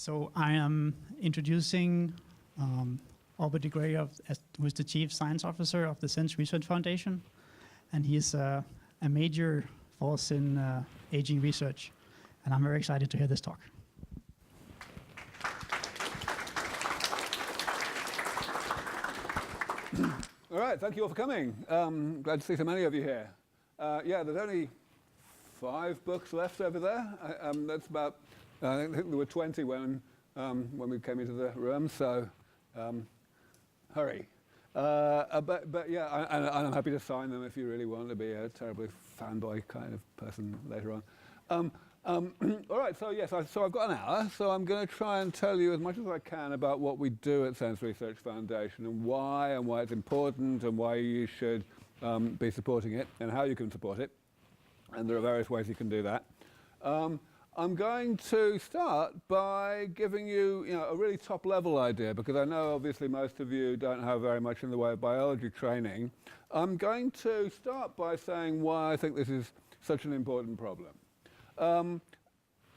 So I am introducing Albert de Grey, who is the Chief Science Officer of the Sense Research Foundation, and he's a major force in aging research, and I'm very excited to hear this talk. All right, thank you all for coming. Glad to see so many of you here. Yeah, there's only 5 books left over there. That's about, I think there were 20 when we came into the room, so hurry. But yeah, I'm happy to sign them if you really want to be a terribly fanboy kind of person later on. All right, so yes, so I've got an hour, so I'm going to try and tell you as much as I can about what we do at Sense Research Foundation and why it's important and why you should be supporting it and how you can support it. And there are various ways you can do that. I'm going to start by giving you, a really top-level idea, because I know obviously most of you don't have very much in the way of biology training. I'm going to start by saying why I think this is such an important problem.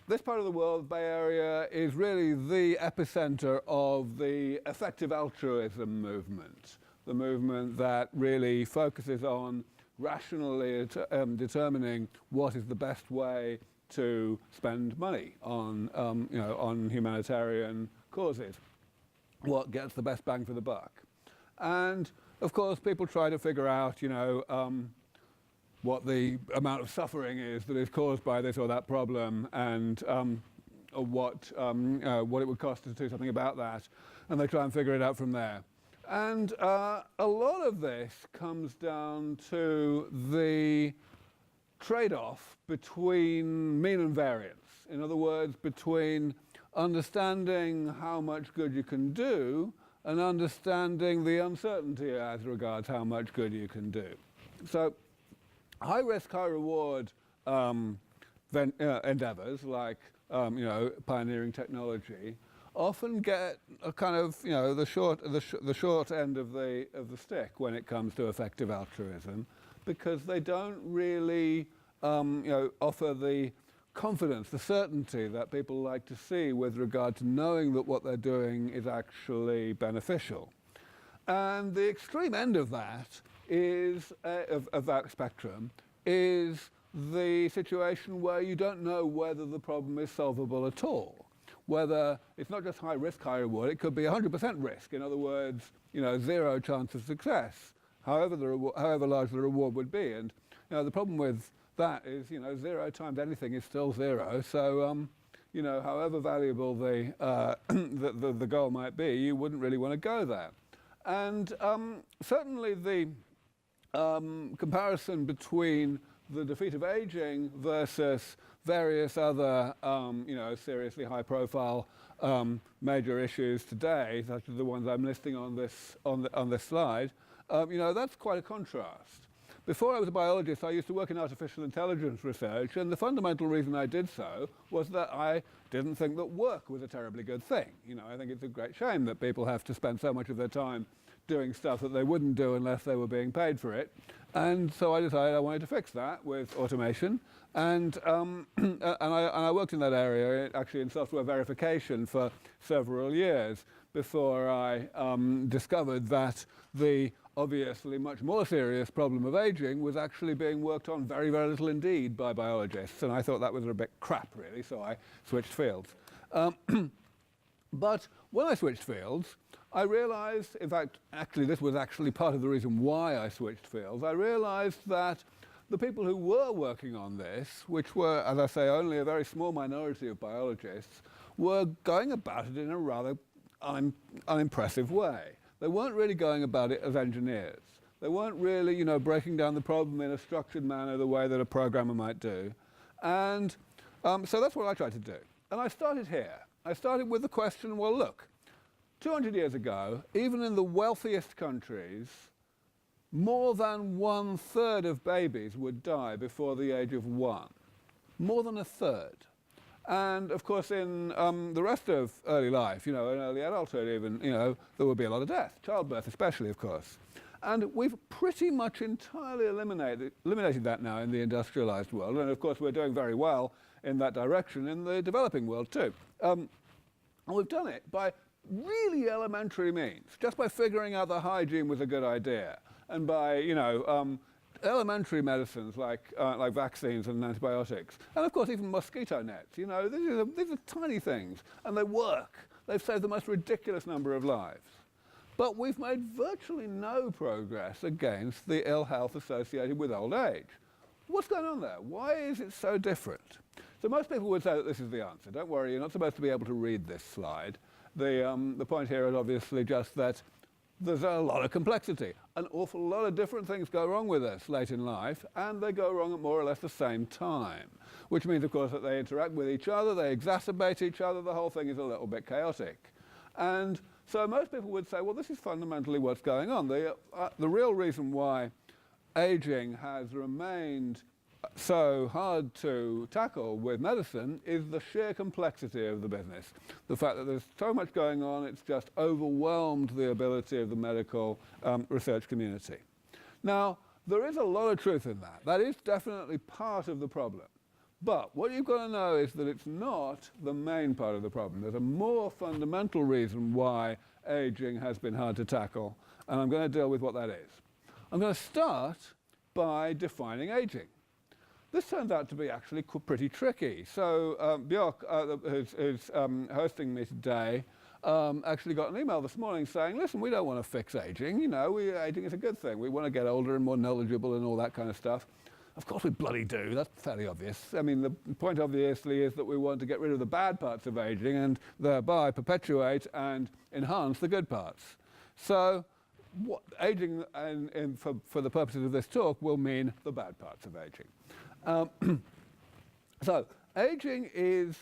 This part of the world, Bay Area, is really the epicenter of the effective altruism movement, the movement that really focuses on rationally determining what is the best way to spend money on, on humanitarian causes, what gets the best bang for the buck. And of course, people try to figure out, what the amount of suffering is that is caused by this or that problem, and or what it would cost to do something about that, and they try and figure it out from there. And a lot of this comes down to the trade-off between mean and variance. In other words, between understanding how much good you can do and understanding the uncertainty as regards how much good you can do. So high risk, high reward endeavors like pioneering technology often get a kind of the short end of the stick when it comes to effective altruism, because they don't really offer the confidence, the certainty that people like to see with regard to knowing that what they're doing is actually beneficial. And the extreme end of that is of that spectrum is the situation where you don't know whether the problem is solvable at all. Whether it's not just high risk, high reward, it could be 100% risk. In other words, 0 chance of success, however large the reward would be. And the problem with that is, 0 times anything is still 0. So, however valuable the goal might be, you wouldn't really want to go there. And certainly the comparison between the defeat of aging versus various other, seriously high-profile major issues today, such as the ones I'm listing on this slide, that's quite a contrast. Before I was a biologist, I used to work in artificial intelligence research, and the fundamental reason I did so was that I didn't think that work was a terribly good thing. I think it's a great shame that people have to spend so much of their time doing stuff that they wouldn't do unless they were being paid for it. And so I decided I wanted to fix that with automation. And I worked in that area, actually in software verification, for several years before I discovered that the obviously much more serious problem of aging was actually being worked on very, very little indeed by biologists. And I thought that was a bit crap, really, so I switched fields. But when I switched fields, I realized, in fact, actually this was actually part of the reason why I switched fields, I realized that the people who were working on this, which were, as I say, only a very small minority of biologists, were going about it in a rather unimpressive way. They weren't really going about it as engineers. They weren't really, breaking down the problem in a structured manner the way that a programmer might do. And so that's what I tried to do. And I started here. I started with the question, well, look, 200 years ago, even in the wealthiest countries, more than 1/3 of babies would die before the age of 1. More than 1/3. And of course, in the rest of early life, in early adulthood even, there would be a lot of death, childbirth especially, of course. And we've pretty much entirely eliminated that now in the industrialized world. And of course, we're doing very well in that direction in the developing world too. And we've done it by really elementary means, just by figuring out that hygiene was a good idea, and by, elementary medicines like vaccines and antibiotics, and of course even mosquito nets. These are tiny things, and they work. They've saved the most ridiculous number of lives. But we've made virtually no progress against the ill health associated with old age. What's going on there? Why is it so different? So most people would say that this is the answer. Don't worry, you're not supposed to be able to read this slide. The point here is obviously just that there's a lot of complexity. An awful lot of different things go wrong with us late in life, and they go wrong at more or less the same time, which means, of course, that they interact with each other, they exacerbate each other, the whole thing is a little bit chaotic. And so most people would say, well, this is fundamentally what's going on. The real reason why aging has remained so hard to tackle with medicine is the sheer complexity of the business. The fact that there's so much going on, it's just overwhelmed the ability of the medical research community. Now, there is a lot of truth in that. That is definitely part of the problem. But what you've got to know is that it's not the main part of the problem. There's a more fundamental reason why aging has been hard to tackle, and I'm going to deal with what that is. I'm going to start by defining aging. This turns out to be actually pretty tricky. So Björk, who's hosting me today, actually got an email this morning saying, listen, we don't want to fix aging. Aging is a good thing. We want to get older and more knowledgeable and all that kind of stuff. Of course we bloody do. That's fairly obvious. I mean, the point obviously is that we want to get rid of the bad parts of aging and thereby perpetuate and enhance the good parts. So what aging, for the purposes of this talk, will mean the bad parts of aging. So aging is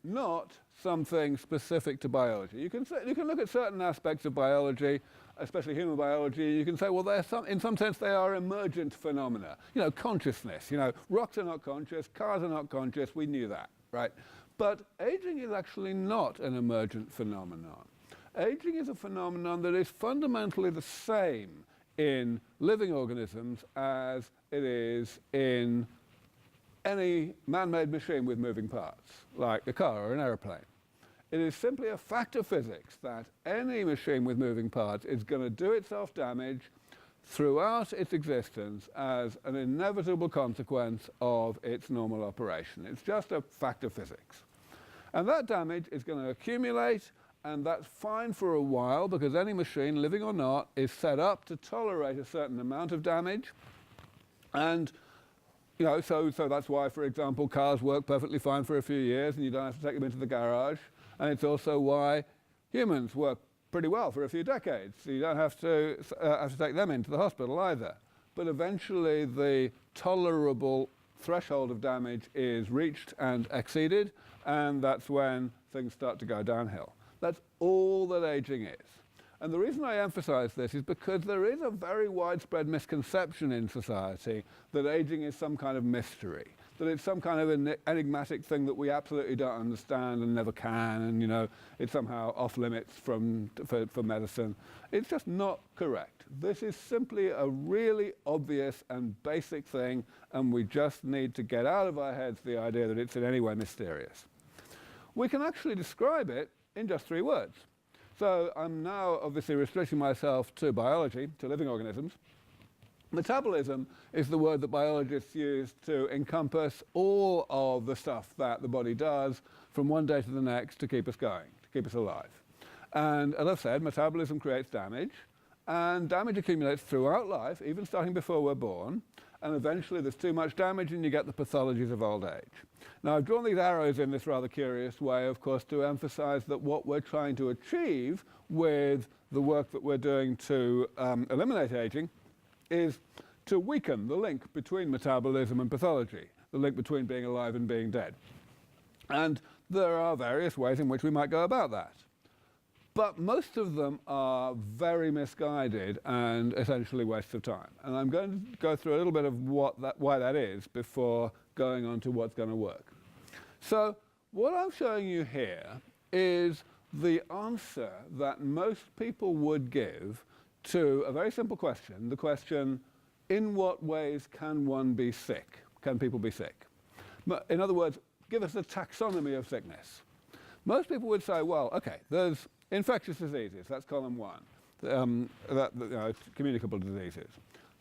not something specific to biology. You can look at certain aspects of biology, especially human biology. You can say, well, in some sense they are emergent phenomena. Consciousness. Rocks are not conscious, cars are not conscious. We knew that, right? But aging is actually not an emergent phenomenon. Aging is a phenomenon that is fundamentally the same in living organisms as it is in any man-made machine with moving parts, like a car or an aeroplane. It is simply a fact of physics that any machine with moving parts is going to do itself damage throughout its existence as an inevitable consequence of its normal operation. It's just a fact of physics. And that damage is going to accumulate, and that's fine for a while because any machine, living or not, is set up to tolerate a certain amount of damage. And so that's why, for example, cars work perfectly fine for a few years and you don't have to take them into the garage. And it's also why humans work pretty well for a few decades. So you don't have to take them into the hospital either. But eventually the tolerable threshold of damage is reached and exceeded, and that's when things start to go downhill. That's all that aging is. And the reason I emphasize this is because there is a very widespread misconception in society that aging is some kind of mystery, that it's some kind of enigmatic thing that we absolutely don't understand and never can, and it's somehow off limits for medicine. It's just not correct. This is simply a really obvious and basic thing, and we just need to get out of our heads the idea that it's in any way mysterious. We can actually describe it in just 3 words. So I'm now obviously restricting myself to biology, to living organisms. Metabolism is the word that biologists use to encompass all of the stuff that the body does from one day to the next to keep us going, to keep us alive. And as I've said, metabolism creates damage, and damage accumulates throughout life, even starting before we're born, and eventually there's too much damage and you get the pathologies of old age. Now, I've drawn these arrows in this rather curious way, of course, to emphasize that what we're trying to achieve with the work that we're doing to eliminate aging is to weaken the link between metabolism and pathology, the link between being alive and being dead. And there are various ways in which we might go about that. But most of them are very misguided and essentially wastes of time. And I'm going to go through a little bit of why that is before going on to what's going to work. So what I'm showing you here is the answer that most people would give to a very simple question, the question, in what ways can one be sick? Can people be sick? In other words, give us a taxonomy of sickness. Most people would say, well, okay, there's infectious diseases, that's column 1, communicable diseases.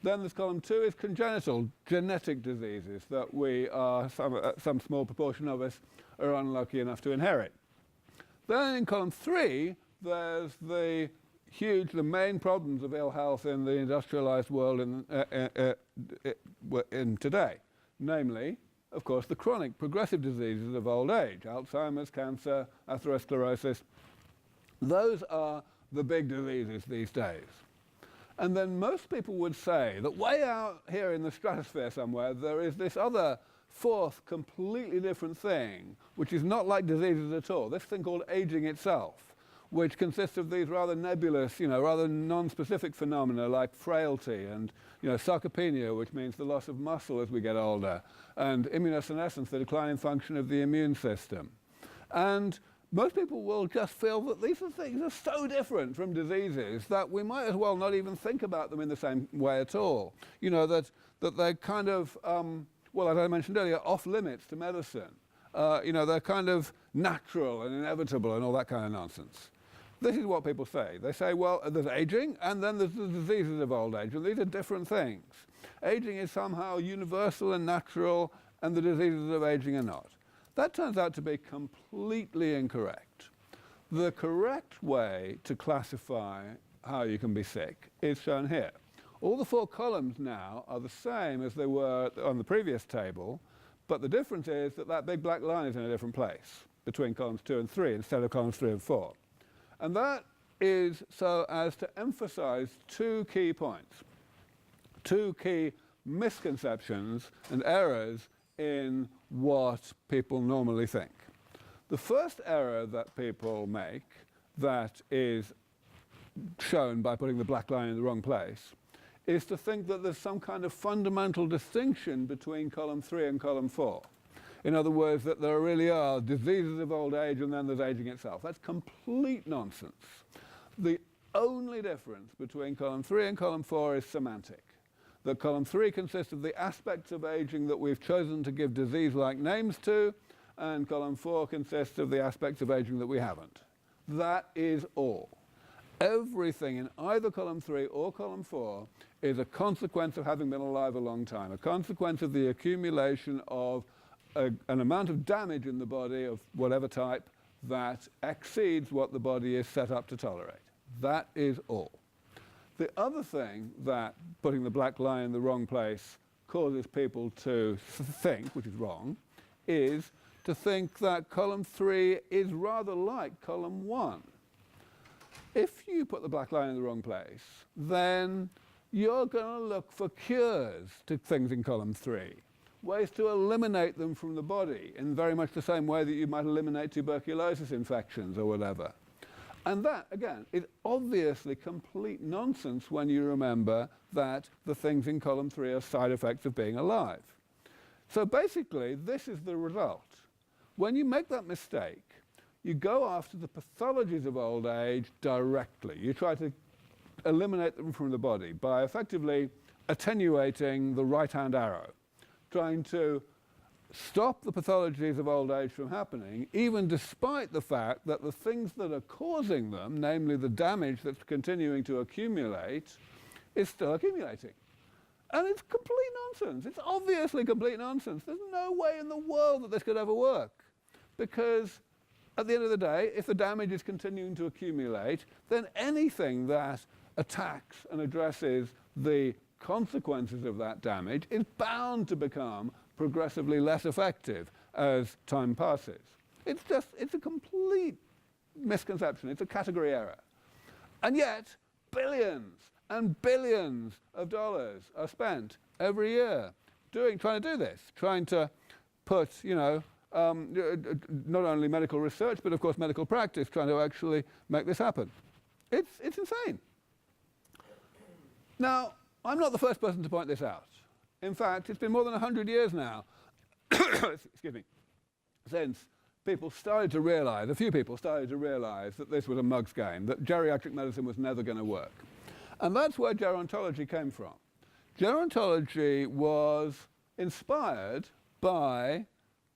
Then there's column 2 is congenital, genetic diseases that we are, some small proportion of us are unlucky enough to inherit. Then in column 3, there's the main problems of ill health in the industrialized world in today. Namely, of course, the chronic progressive diseases of old age, Alzheimer's, cancer, atherosclerosis. Those are the big diseases these days. And then most people would say that way out here in the stratosphere somewhere, there is this other fourth, completely different thing, which is not like diseases at all, this thing called aging itself, which consists of these rather nebulous, rather non-specific phenomena like frailty and, sarcopenia, which means the loss of muscle as we get older, and immunosenescence, the declining function of the immune system. And most people will just feel that these things are so different from diseases that we might as well not even think about them in the same way at all. That they're kind of, as I mentioned earlier, off limits to medicine. They're kind of natural and inevitable and all that kind of nonsense. This is what people say. They say, well, there's aging and then there's the diseases of old age, and these are different things. Aging is somehow universal and natural, and the diseases of aging are not. That turns out to be completely incorrect. The correct way to classify how you can be sick is shown here. All the 4 columns now are the same as they were on the previous table, but the difference is that big black line is in a different place between columns 2 and 3 instead of columns 3 and 4. And that is so as to emphasize 2 key points, 2 key misconceptions and errors in what people normally think. The first error that people make, that is shown by putting the black line in the wrong place, is to think that there's some kind of fundamental distinction between column 3 and column 4. In other words, that there really are diseases of old age and then there's aging itself. That's complete nonsense. The only difference between column 3 and column 4 is semantic. That column 3 consists of the aspects of aging that we've chosen to give disease-like names to, and column 4 consists of the aspects of aging that we haven't. That is all. Everything in either column 3 or column 4 is a consequence of having been alive a long time, a consequence of the accumulation of an amount of damage in the body of whatever type that exceeds what the body is set up to tolerate. That is all. The other thing that putting the black line in the wrong place causes people to think, which is wrong, is to think that column 3 is rather like column 1. If you put the black line in the wrong place, then you're going to look for cures to things in column 3, ways to eliminate them from the body in very much the same way that you might eliminate tuberculosis infections or whatever. And that, again, is obviously complete nonsense when you remember that the things in column 3 are side effects of being alive. So basically, this is the result. When you make that mistake, you go after the pathologies of old age directly. You try to eliminate them from the body by effectively attenuating the right-hand arrow, trying to stop the pathologies of old age from happening, even despite the fact that the things that are causing them, namely the damage that's continuing to accumulate, is still accumulating. And it's complete nonsense. It's obviously complete nonsense. There's no way in the world that this could ever work. Because at the end of the day, if the damage is continuing to accumulate, then anything that attacks and addresses the consequences of that damage is bound to become progressively less effective as time passes. It's a complete misconception. It's a category error. And yet, billions and billions of dollars are spent every year trying to do this, trying to put, not only medical research, but of course medical practice, trying to actually make this happen. It's insane. Now, I'm not the first person to point this out. In fact, it's been more than 100 years now, excuse me, since people started to realize, a few people started to realize that this was a mug's game, that geriatric medicine was never going to work. And that's where gerontology came from. Gerontology was inspired by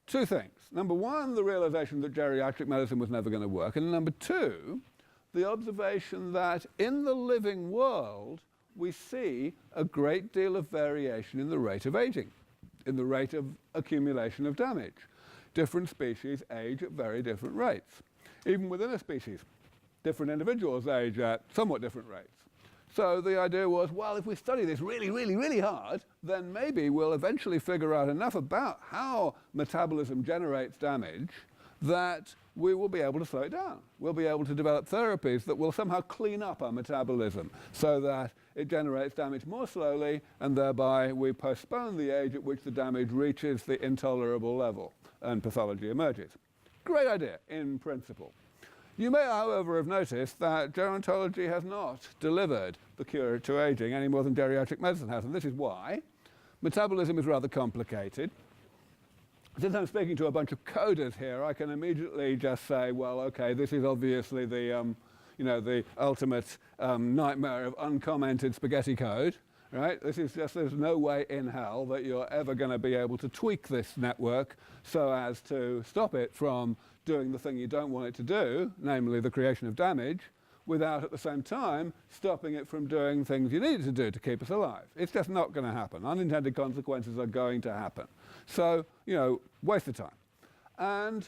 two things. Number one, the realization that geriatric medicine was never going to work. And number two, the observation that in the living world, we see a great deal of variation in the rate of aging, in the rate of accumulation of damage. Different species age at very different rates. Even within a species, different individuals age at somewhat different rates. So the idea was, well, if we study this really, really, really hard, then maybe we'll eventually figure out enough about how metabolism generates damage that we will be able to slow it down. We'll be able to develop therapies that will somehow clean up our metabolism so that it generates damage more slowly, and thereby we postpone the age at which the damage reaches the intolerable level and pathology emerges. Great idea in principle. You may, however, have noticed that gerontology has not delivered the cure to aging any more than geriatric medicine has, and this is why. Metabolism is rather complicated. Since I'm speaking to a bunch of coders here, I can immediately just say, well, okay, this is obviously the, the ultimate nightmare of uncommented spaghetti code, right? This is just, there's no way in hell that you're ever going to be able to tweak this network so as to stop it from doing the thing you don't want it to do, namely the creation of damage, without at the same time stopping it from doing things you need it to do to keep us alive. It's just not going to happen. Unintended consequences are going to happen. So, waste of time. And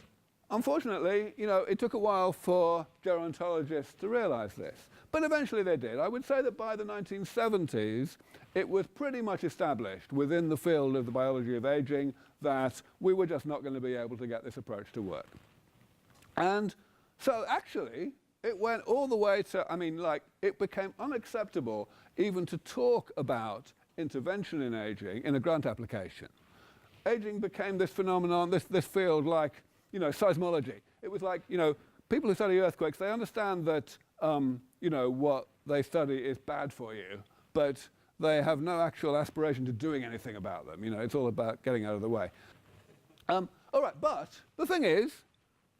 unfortunately, it took a while for gerontologists to realize this. But eventually they did. I would say that by the 1970s, it was pretty much established within the field of the biology of aging that we were just not going to be able to get this approach to work. And so actually, it went all the way to, it became unacceptable even to talk about intervention in aging in a grant application. Aging became this phenomenon, this field like, seismology. It was like, people who study earthquakes, they understand that, what they study is bad for you, but they have no actual aspiration to doing anything about them. It's all about getting out of the way. All right, but the thing is,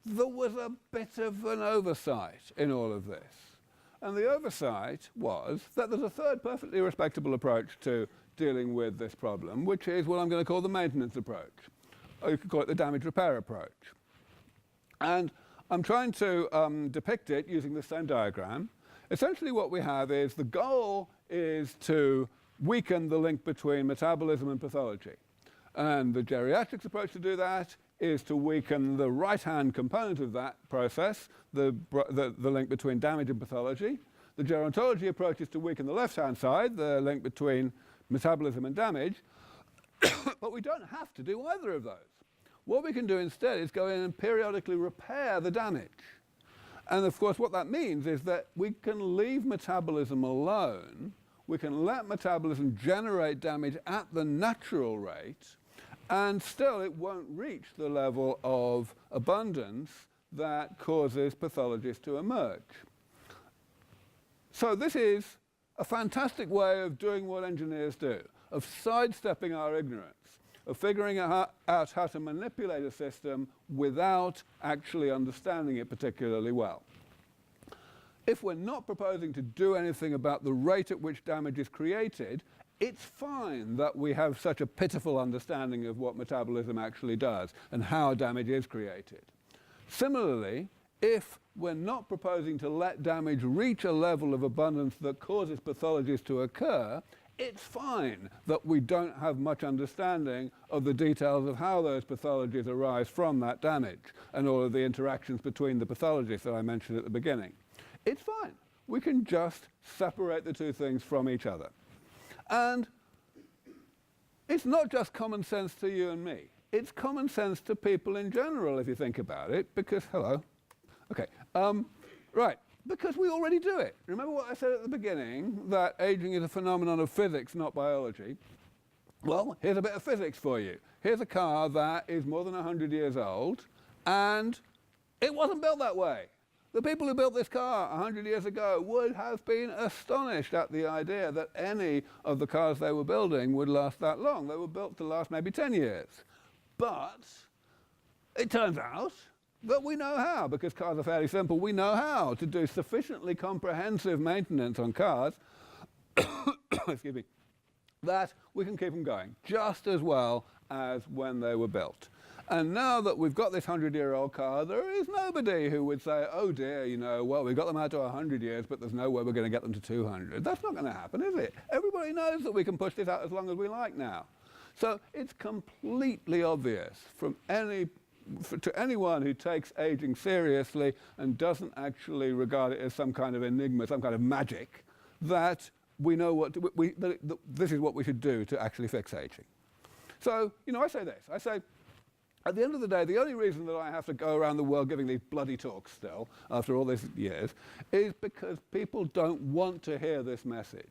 there was a bit of an oversight in all of this. And the oversight was that there's a third perfectly respectable approach to dealing with this problem, which is what I'm going to call the maintenance approach. Or you could call it the damage repair approach. And I'm trying to depict it using the same diagram. Essentially what we have is the goal is to weaken the link between metabolism and pathology. And the geriatrics approach to do that is to weaken the right-hand component of that process, the link between damage and pathology. The gerontology approach is to weaken the left-hand side, the link between metabolism and damage. But we don't have to do either of those. What we can do instead is go in and periodically repair the damage. And of course, what that means is that we can leave metabolism alone. We can let metabolism generate damage at the natural rate, and still it won't reach the level of abundance that causes pathologies to emerge. So this is a fantastic way of doing what engineers do, of sidestepping our ignorance, of figuring out how to manipulate a system without actually understanding it particularly well. If we're not proposing to do anything about the rate at which damage is created, it's fine that we have such a pitiful understanding of what metabolism actually does and how damage is created. Similarly, if we're not proposing to let damage reach a level of abundance that causes pathologies to occur, it's fine that we don't have much understanding of the details of how those pathologies arise from that damage and all of the interactions between the pathologies that I mentioned at the beginning. It's fine. We can just separate the two things from each other. And it's not just common sense to you and me. It's common sense to people in general, if you think about it, because, because we already do it. Remember what I said at the beginning, that aging is a phenomenon of physics, not biology? Well, here's a bit of physics for you. Here's a car that is more than 100 years old, and it wasn't built that way. The people who built this car 100 years ago would have been astonished at the idea that any of the cars they were building would last that long. They were built to last maybe 10 years. But it turns out that we know how, because cars are fairly simple. We know how to do sufficiently comprehensive maintenance on cars excuse me, that we can keep them going just as well as when they were built. And now that we've got this 100-year-old car, there is nobody who would say, oh dear, you know, well, we've got them out to 100 years, but there's no way we're going to get them to 200. That's not going to happen, is it? Everybody knows that we can push this out as long as we like now. So it's completely obvious to anyone who takes aging seriously and doesn't actually regard it as some kind of enigma, some kind of magic, that we know this is what we should do to actually fix aging. So, you know, I say this. I say, at the end of the day, the only reason that I have to go around the world giving these bloody talks still, after all these years, is because people don't want to hear this message.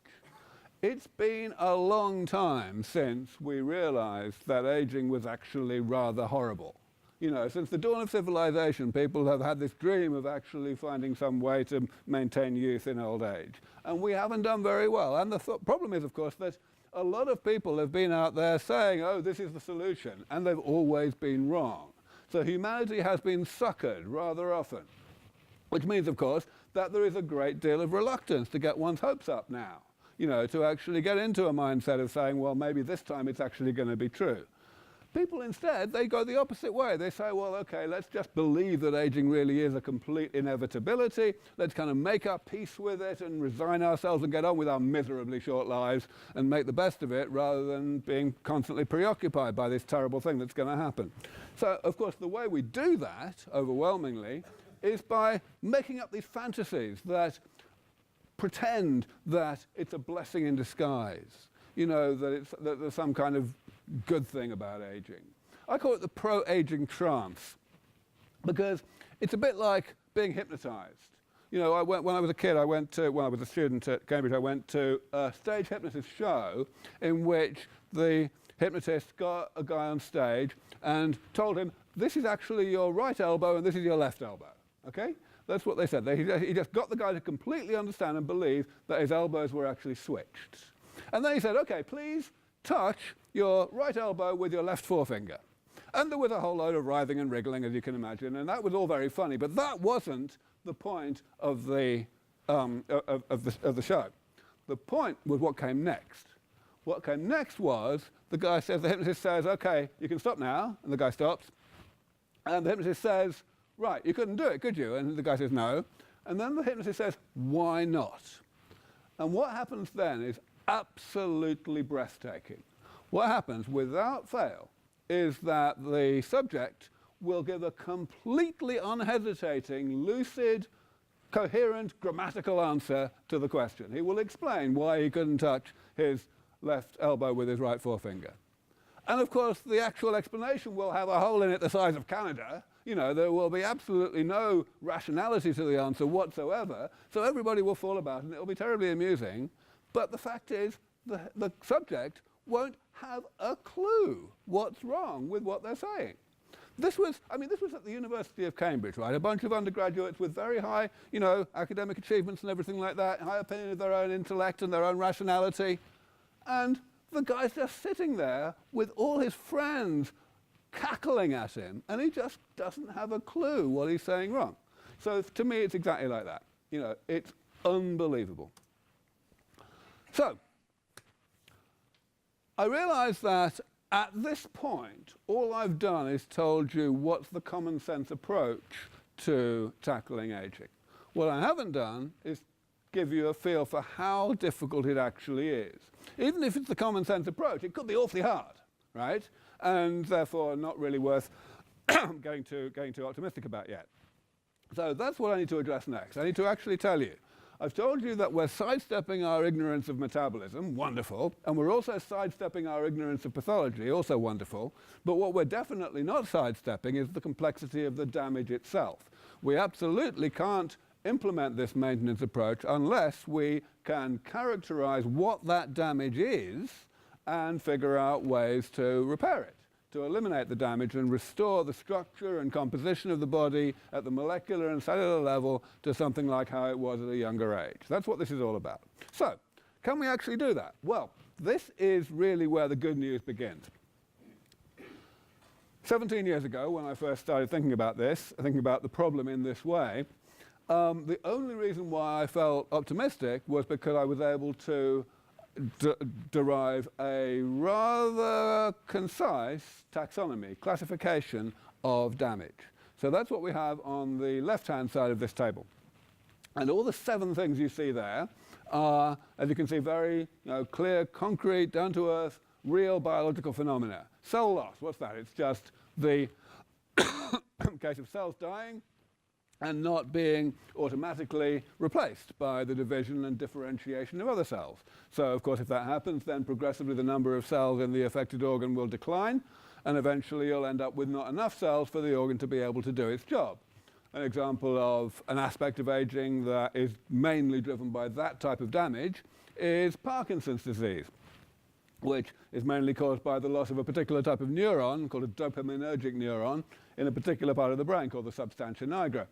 It's been a long time since we realized that aging was actually rather horrible. You know, since the dawn of civilization, people have had this dream of actually finding some way to maintain youth in old age. And we haven't done very well. And the problem is, of course, that a lot of people have been out there saying, oh, this is the solution, and they've always been wrong. So humanity has been suckered rather often, which means, of course, that there is a great deal of reluctance to get one's hopes up now, you know, to actually get into a mindset of saying, well, maybe this time it's actually going to be true. People instead, they go the opposite way. They say, well, okay, let's just believe that aging really is a complete inevitability. Let's kind of make our peace with it and resign ourselves and get on with our miserably short lives and make the best of it rather than being constantly preoccupied by this terrible thing that's going to happen. So, of course, the way we do that, overwhelmingly, is by making up these fantasies that pretend that it's a blessing in disguise. You know, that there's some kind of good thing about aging. I call it the pro-aging trance because it's a bit like being hypnotized. You know, when I was a kid, when I was a student at Cambridge, I went to a stage hypnotist show in which the hypnotist got a guy on stage and told him, this is actually your right elbow and this is your left elbow, okay? That's what they said. He just got the guy to completely understand and believe that his elbows were actually switched. And then he said, okay, please touch your right elbow with your left forefinger. And there was a whole load of writhing and wriggling, as you can imagine, and that was all very funny, but that wasn't the point of the show. The point was what came next. What came next was the hypnotist says, okay, you can stop now, and the guy stops. And the hypnotist says, right, you couldn't do it, could you? And the guy says, no. And then the hypnotist says, why not? And what happens then is absolutely breathtaking. What happens without fail is that the subject will give a completely unhesitating, lucid, coherent, grammatical answer to the question. He will explain why he couldn't touch his left elbow with his right forefinger. And of course, the actual explanation will have a hole in it the size of Canada. You know, there will be absolutely no rationality to the answer whatsoever. So everybody will fall about and it will be terribly amusing. But the fact is, the subject won't have a clue what's wrong with what they're saying. This was at the University of Cambridge, right? A bunch of undergraduates with very high, you know, academic achievements and everything like that, high opinion of their own intellect and their own rationality. And the guy's just sitting there with all his friends cackling at him, and he just doesn't have a clue what he's saying wrong. So to me, it's exactly like that. You know, it's unbelievable. So, I realize that at this point, all I've done is told you what's the common sense approach to tackling aging. What I haven't done is give you a feel for how difficult it actually is. Even if it's the common sense approach, it could be awfully hard, right? And therefore not really worth getting too optimistic about yet. So that's what I need to address next. I need to actually tell you. I've told you that we're sidestepping our ignorance of metabolism, wonderful, and we're also sidestepping our ignorance of pathology, also wonderful, but what we're definitely not sidestepping is the complexity of the damage itself. We absolutely can't implement this maintenance approach unless we can characterize what that damage is and figure out ways to repair it, to eliminate the damage and restore the structure and composition of the body at the molecular and cellular level to something like how it was at a younger age. That's what this is all about. So, can we actually do that? Well, this is really where the good news begins. 17 years ago, when I first started thinking about this, thinking about the problem in this way, the only reason why I felt optimistic was because I was able to derive a rather concise taxonomy, classification of damage. So that's what we have on the left-hand side of this table. And all the 7 things you see there are, as you can see, very clear, concrete, down-to-earth, real biological phenomena. Cell loss, what's that? It's just the case of cells dying and not being automatically replaced by the division and differentiation of other cells. So, of course, if that happens, then progressively the number of cells in the affected organ will decline, and eventually you'll end up with not enough cells for the organ to be able to do its job. An example of an aspect of aging that is mainly driven by that type of damage is Parkinson's disease, which is mainly caused by the loss of a particular type of neuron called a dopaminergic neuron in a particular part of the brain called the substantia nigra.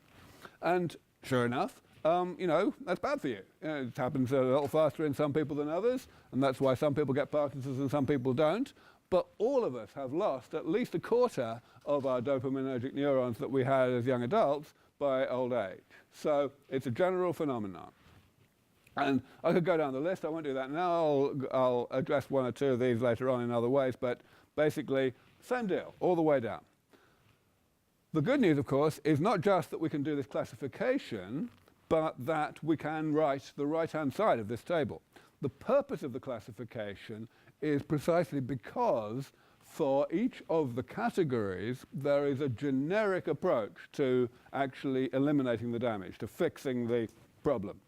And sure enough, that's bad for you. It happens a little faster in some people than others, and that's why some people get Parkinson's and some people don't. But all of us have lost at least a quarter of our dopaminergic neurons that we had as young adults by old age. So it's a general phenomenon. And I could go down the list. I won't do that now. I'll address 1 or 2 of these later on in other ways. But basically, same deal, all the way down. The good news, of course, is not just that we can do this classification, but that we can write the right-hand side of this table. The purpose of the classification is precisely because for each of the categories, there is a generic approach to actually eliminating the damage, to fixing the problem.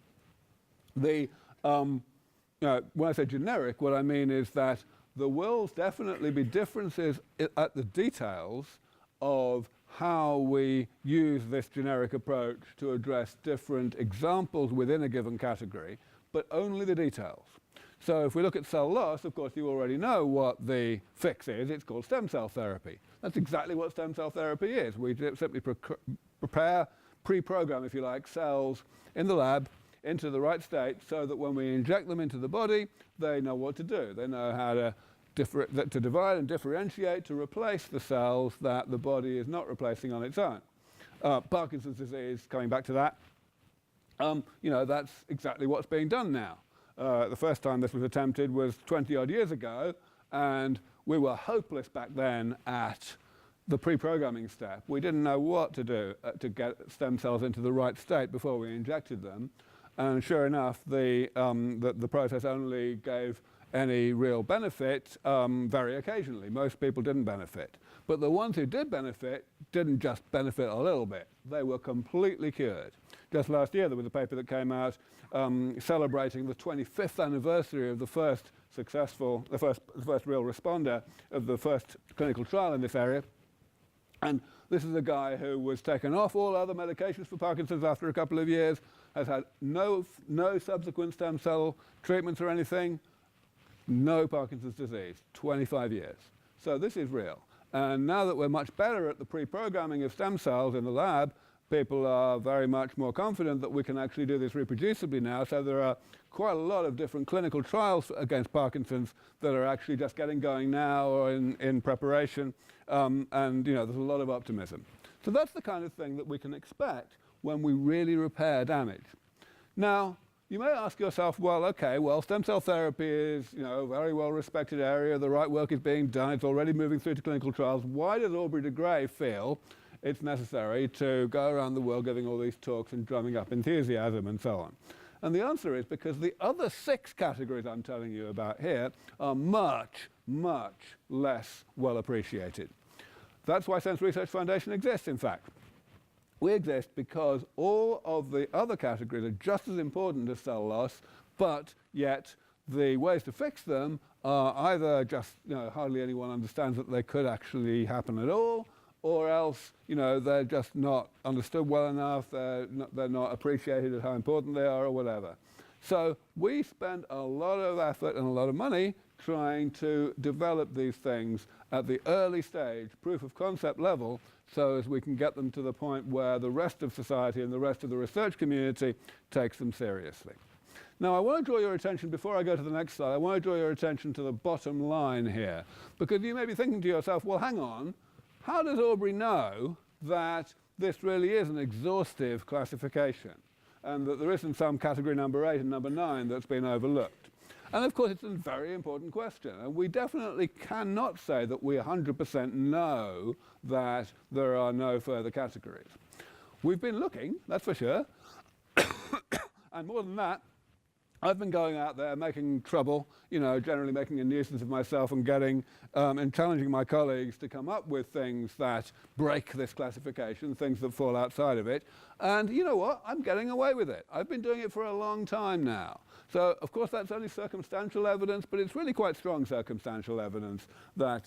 When I say generic, what I mean is that there will definitely be differences at the details of how we use this generic approach to address different examples within a given category, but only the details. So if we look at cell loss, of course, you already know what the fix is. It's called stem cell therapy. That's exactly what stem cell therapy is. We simply prepare, pre-program, if you like, cells in the lab into the right state so that when we inject them into the body, they know what to do. They know how to divide and differentiate to replace the cells that the body is not replacing on its own. Parkinson's disease, coming back to that, that's exactly what's being done now. The first time this was attempted was 20-odd years ago, and we were hopeless back then at the pre-programming step. We didn't know what to do to get stem cells into the right state before we injected them. And sure enough, the process only gave any real benefit very occasionally. Most people didn't benefit. But the ones who did benefit didn't just benefit a little bit. They were completely cured. Just last year, there was a paper that came out celebrating the 25th anniversary of the first real responder of the first clinical trial in this area. And this is a guy who was taken off all other medications for Parkinson's after a couple of years, has had no subsequent stem cell treatments or anything, no Parkinson's disease, 25 years. So this is real. And now that we're much better at the pre-programming of stem cells in the lab, people are very much more confident that we can actually do this reproducibly now. So there are quite a lot of different clinical trials against Parkinson's that are actually just getting going now or in preparation. And there's a lot of optimism. So that's the kind of thing that we can expect when we really repair damage. Now, you may ask yourself, stem cell therapy is a very well-respected area. The right work is being done. It's already moving through to clinical trials. Why does Aubrey de Grey feel it's necessary to go around the world giving all these talks and drumming up enthusiasm and so on? And the answer is because the other 6 categories I'm telling you about here are much, much less well appreciated. That's why Sense Research Foundation exists, in fact. We exist because all of the other categories are just as important as cell loss, but yet the ways to fix them are either just, hardly anyone understands that they could actually happen at all, or else, they're just not understood well enough, they're not appreciated at how important they are or whatever. So we spend a lot of effort and a lot of money trying to develop these things at the early stage, proof of concept level, so as we can get them to the point where the rest of society and the rest of the research community takes them seriously. Now, I want to draw your attention, before I go to the next slide, I want to draw your attention to the bottom line here, because you may be thinking to yourself, well, hang on, how does Aubrey know that this really is an exhaustive classification and that there isn't some category number 8 and number 9 that's been overlooked? And of course, it's a very important question. And we definitely cannot say that we 100% know that there are no further categories. We've been looking, that's for sure. And more than that, I've been going out there making trouble, generally making a nuisance of myself and and challenging my colleagues to come up with things that break this classification, things that fall outside of it. And you know what? I'm getting away with it. I've been doing it for a long time now. So, of course, that's only circumstantial evidence, but it's really quite strong circumstantial evidence that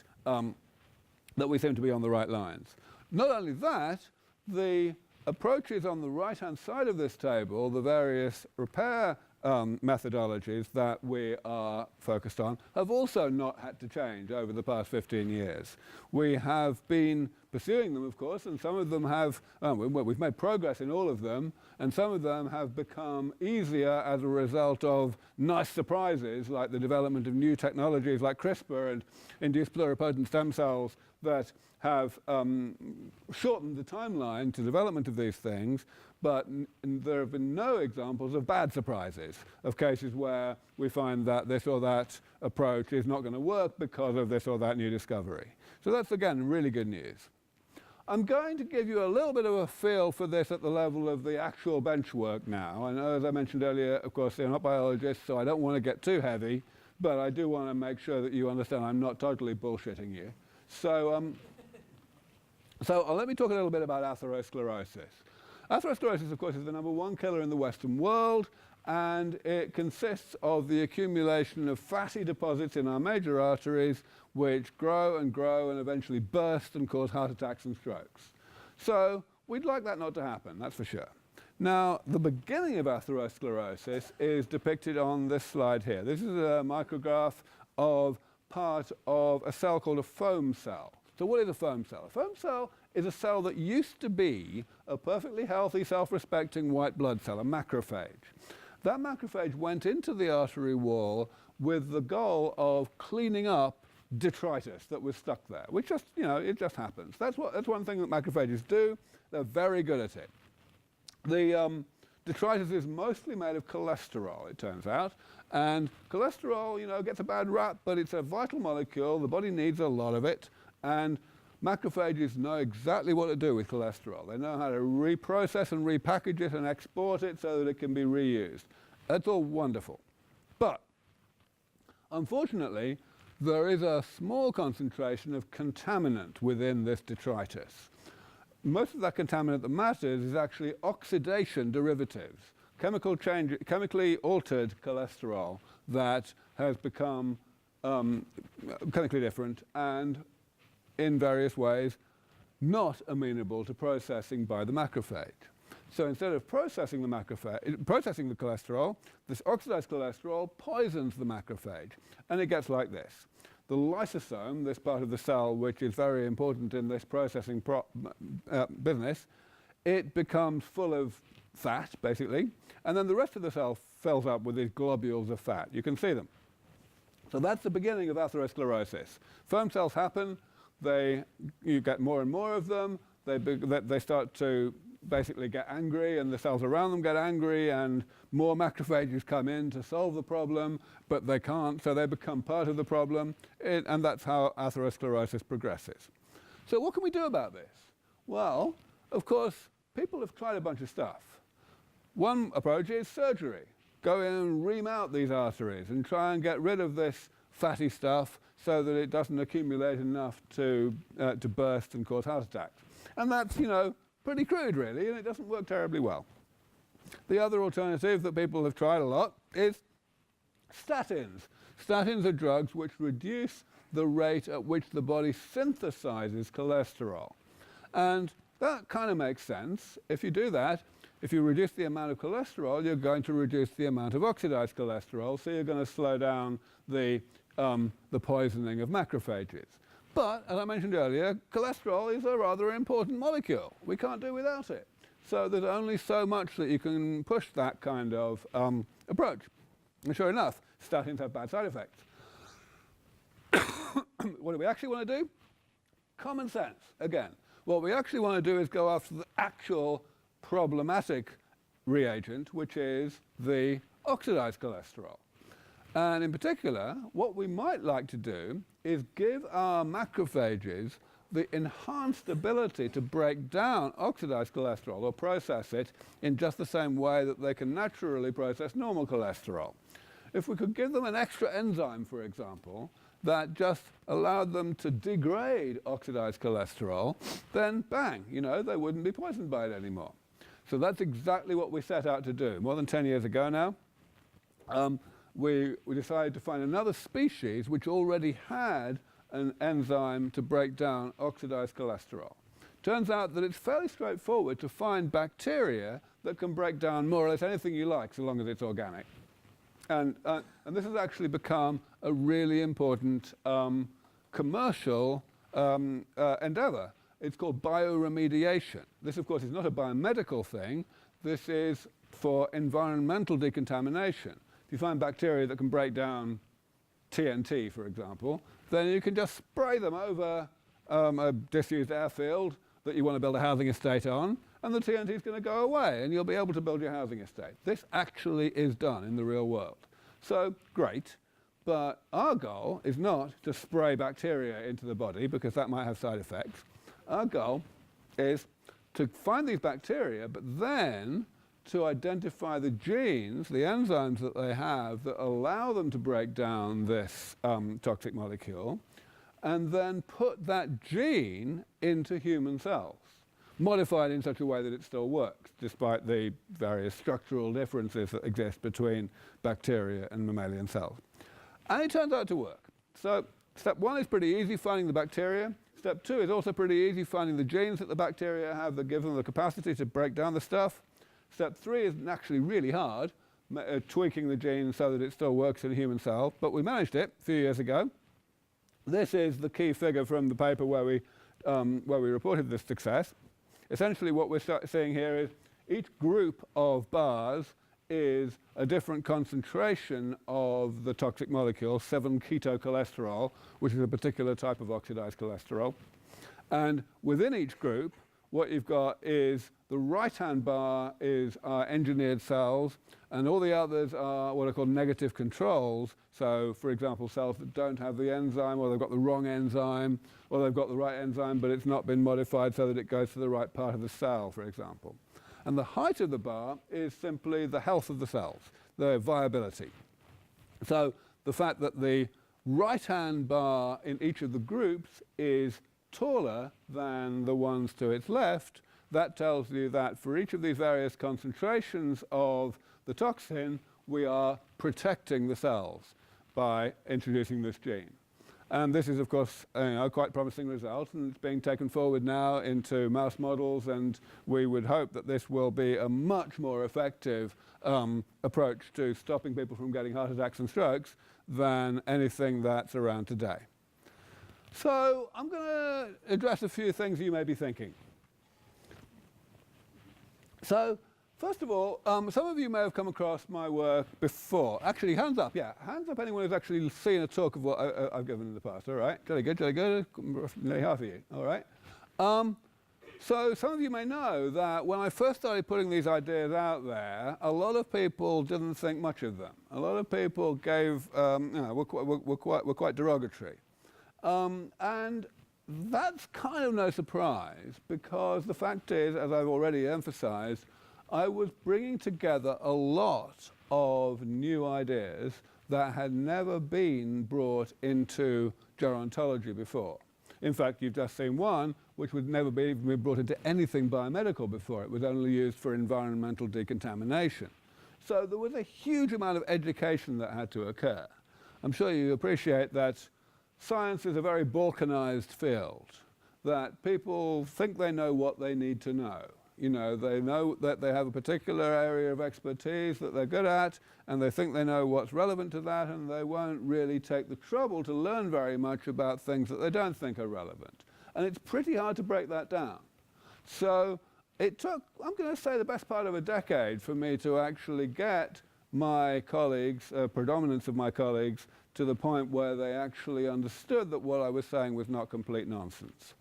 we seem to be on the right lines. Not only that, the approaches on the right-hand side of this table, the various repair methodologies that we are focused on, have also not had to change over the past 15 years. We have been pursuing them, of course, and some of them have, we've made progress in all of them, and some of them have become easier as a result of nice surprises, like the development of new technologies like CRISPR and induced pluripotent stem cells that have shortened the timeline to development of these things, but there have been no examples of bad surprises, of cases where we find that this or that approach is not going to work because of this or that new discovery. So that's, again, really good news. I'm going to give you a little bit of a feel for this at the level of the actual bench work now. I know, as I mentioned earlier, of course, you're not biologists, so I don't want to get too heavy, but I do want to make sure that you understand I'm not totally bullshitting you. So let me talk a little bit about atherosclerosis. Atherosclerosis, of course, is the #1 killer in the Western world, and it consists of the accumulation of fatty deposits in our major arteries which grow and grow and eventually burst and cause heart attacks and strokes. So we'd like that not to happen, that's for sure. Now, the beginning of atherosclerosis is depicted on this slide here. This is a micrograph of part of a cell called a foam cell. So what is a foam cell? A foam cell is a cell that used to be a perfectly healthy, self-respecting white blood cell, a macrophage. That macrophage went into the artery wall with the goal of cleaning up detritus that was stuck there, which just, it just happens. That's one thing that macrophages do. They're very good at it. The detritus is mostly made of cholesterol, it turns out. And cholesterol, gets a bad rap, but it's a vital molecule. The body needs a lot of it. And macrophages know exactly what to do with cholesterol. They know how to reprocess and repackage it and export it so that it can be reused. That's all wonderful. But unfortunately, there is a small concentration of contaminant within this detritus. Most of that contaminant that matters is actually oxidation derivatives, chemically altered cholesterol that has become chemically different and in various ways not amenable to processing by the macrophage. So instead of processing the cholesterol, this oxidized cholesterol poisons the macrophage, and it gets like this. The lysosome, this part of the cell which is very important in this processing business, it becomes full of fat, basically, and then the rest of the cell fills up with these globules of fat. You can see them. So that's the beginning of atherosclerosis. Foam cells happen. You get more and more of them. They start to basically get angry, and the cells around them get angry, and more macrophages come in to solve the problem, but they can't, so they become part of the problem, and that's how atherosclerosis progresses. So what can we do about this? Well, of course, people have tried a bunch of stuff. One approach is surgery. Go in and ream out these arteries and try and get rid of this fatty stuff so that it doesn't accumulate enough to burst and cause heart attacks. And that's, pretty crude, really, and it doesn't work terribly well. The other alternative that people have tried a lot is statins. Statins are drugs which reduce the rate at which the body synthesizes cholesterol. And that kind of makes sense. If you do that, if you reduce the amount of cholesterol, you're going to reduce the amount of oxidized cholesterol, so you're going to slow down the poisoning of macrophages. But, as I mentioned earlier, cholesterol is a rather important molecule. We can't do without it. So there's only so much that you can push that kind of approach. And sure enough, statins have bad side effects. What do we actually want to do? Common sense, again. What we actually want to do is go after the actual problematic reagent, which is the oxidized cholesterol. And in particular, what we might like to do is give our macrophages the enhanced ability to break down oxidized cholesterol or process it in just the same way that they can naturally process normal cholesterol. If we could give them an extra enzyme, for example, that just allowed them to degrade oxidized cholesterol, then bang, you know, they wouldn't be poisoned by it anymore. So that's exactly what we set out to do. More than 10 years ago now, we decided to find another species which already had an enzyme to break down oxidized cholesterol. Turns out that it's fairly straightforward to find bacteria that can break down more or less anything you like, so long as it's organic. And this has actually become a really important commercial endeavor. It's called bioremediation. This, of course, is not a biomedical thing. This is for environmental decontamination. If you find bacteria that can break down TNT, for example, then you can just spray them over a disused airfield that you want to build a housing estate on, and the TNT is going to go away, and you'll be able to build your housing estate. This actually is done in the real world. So, great, but our goal is not to spray bacteria into the body, because that might have side effects. Our goal is to find these bacteria, but then to identify the genes, the enzymes that they have that allow them to break down this toxic molecule, and then put that gene into human cells, modified in such a way that it still works, despite the various structural differences that exist between bacteria and mammalian cells. And it turns out to work. So step one is pretty easy, finding the bacteria. Step two is also pretty easy, finding the genes that the bacteria have that give them the capacity to break down the stuff. Step three is actually really hard, tweaking the gene so that it still works in a human cell, but we managed it a few years ago. This is the key figure from the paper where we reported this success. Essentially what we're seeing here is each group of bars is a different concentration of the toxic molecule, 7-ketocholesterol, which is a particular type of oxidized cholesterol. And within each group, what you've got is the right-hand bar is our engineered cells, and all the others are what are called negative controls. So, for example, cells that don't have the enzyme, or they've got the wrong enzyme, or they've got the right enzyme, but it's not been modified so that it goes to the right part of the cell, for example. And the height of the bar is simply the health of the cells, their viability. So the fact that the right-hand bar in each of the groups is taller than the ones to its left, that tells you that for each of these various concentrations of the toxin, we are protecting the cells by introducing this gene. And this is, of course, quite promising result, and it's being taken forward now into mouse models, and we would hope that this will be a much more effective approach to stopping people from getting heart attacks and strokes than anything that's around today. So I'm going to address a few things you may be thinking. So first of all, some of you may have come across my work before. Actually, hands up, yeah. Hands up anyone who's actually seen a talk of what I've given in the past. All right, jolly good, jolly good. Nearly half of you, all right. So some of you may know that when I first started putting these ideas out there, a lot of people didn't think much of them. A lot of people gave, were quite derogatory. And that's kind of no surprise, because the fact is, as I've already emphasized, I was bringing together a lot of new ideas that had never been brought into gerontology before. In fact, you've just seen one which would never be brought into anything biomedical before. It was only used for environmental decontamination. So there was a huge amount of education that had to occur. I'm sure you appreciate that science is a very balkanized field, that people think they know what they need to know. You know, they know that they have a particular area of expertise that they're good at, and they think they know what's relevant to that, and they won't really take the trouble to learn very much about things that they don't think are relevant. And it's pretty hard to break that down. So it took, I'm going to say, the best part of a decade for me to actually get my colleagues, predominance of my colleagues, to the point where they actually understood that what I was saying was not complete nonsense.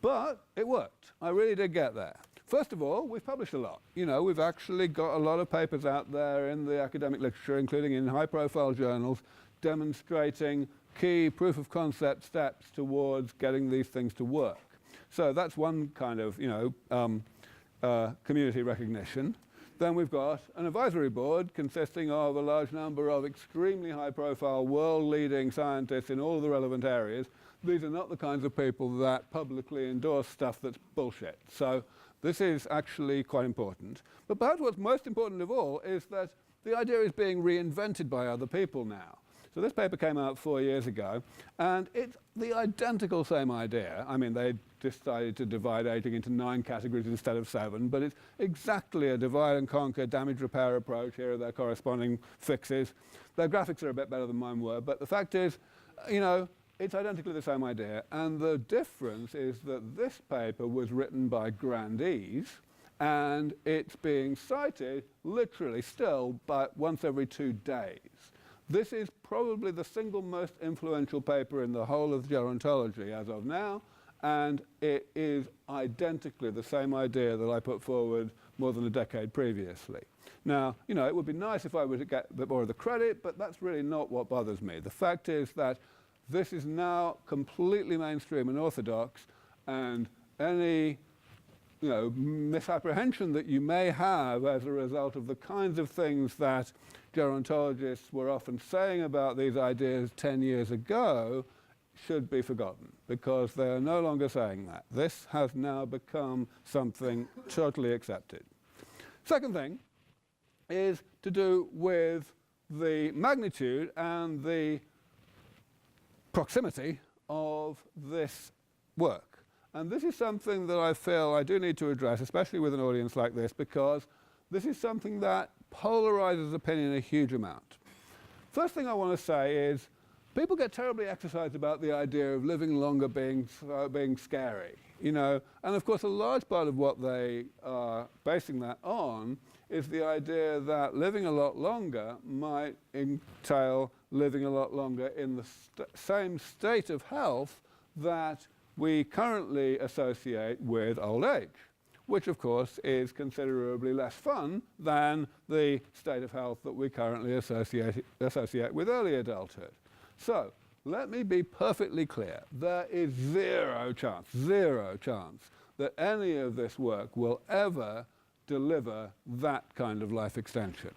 But it worked. I really did get there. First of all, we've published a lot. We've actually got a lot of papers out there in the academic literature, including in high-profile journals, demonstrating key proof-of-concept steps towards getting these things to work. So that's one kind of, community recognition. Then we've got an advisory board consisting of a large number of extremely high-profile, world-leading scientists in all of the relevant areas. These are not the kinds of people that publicly endorse stuff that's bullshit. So this is actually quite important. But perhaps what's most important of all is that the idea is being reinvented by other people now. So this paper came out 4 years ago, and it's the identical same idea. I mean, they decided to divide aging into 9 categories instead of 7, but it's exactly a divide and conquer damage repair approach. Here are their corresponding fixes. Their graphics are a bit better than mine were, but the fact is, it's identically the same idea. And the difference is that this paper was written by grandees, and it's being cited literally still but once every 2 days. This is probably the single most influential paper in the whole of gerontology as of now, and it is identically the same idea that I put forward more than a decade previously. Now, it would be nice if I were to get a bit more of the credit, but that's really not what bothers me. The fact is that this is now completely mainstream and orthodox, and any misapprehension that you may have as a result of the kinds of things that gerontologists were often saying about these ideas 10 years ago should be forgotten, because they are no longer saying that. This has now become something totally accepted. Second thing is to do with the magnitude and the proximity of this work. And this is something that I feel I do need to address, especially with an audience like this, because this is something that polarizes opinion a huge amount. First thing I want to say is people get terribly exercised about the idea of living longer being scary, and of course a large part of what they are basing that on is the idea that living a lot longer might entail living a lot longer in the same state of health that we currently associate with old age, which of course is considerably less fun than the state of health that we currently associate with early adulthood. So let me be perfectly clear. There is zero chance that any of this work will ever deliver that kind of life extension.